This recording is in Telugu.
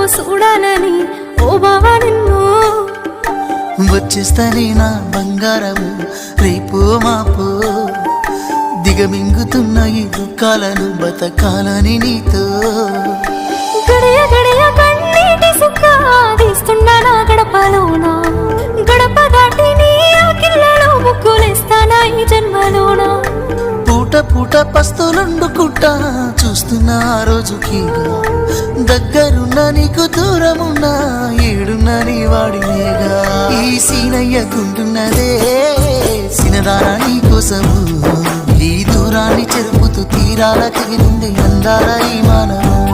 చూడాలని ఓ బావా నిన్ను వచ్చేస్తానే నా బంగారము రేపో మాపో దిగమింగుతున్న ఈ దుఃఖాలను బతకాలని నీతో గడియ గడియ కన్నీటి సుక్క తీస్తున్నా నా గడపలోన గడప దాటి నీ ఆకిళ్ళలో ముగ్గులేస్తానా ఈ జన్మలోన పూట పూట పస్తులుండుకుంటా చూస్తున్నా ఆ రోజుకి దగ్గరున్న నీకు దూరమున్నా ఏడున్న నీ వాడినేగా ఈ సీనయ్య గుంటున్నదే సినదారా నీ కోసము ఈ దూరాన్ని చెరుపుతూ తీరాల తెగిలింది అందాల ఈ మానవు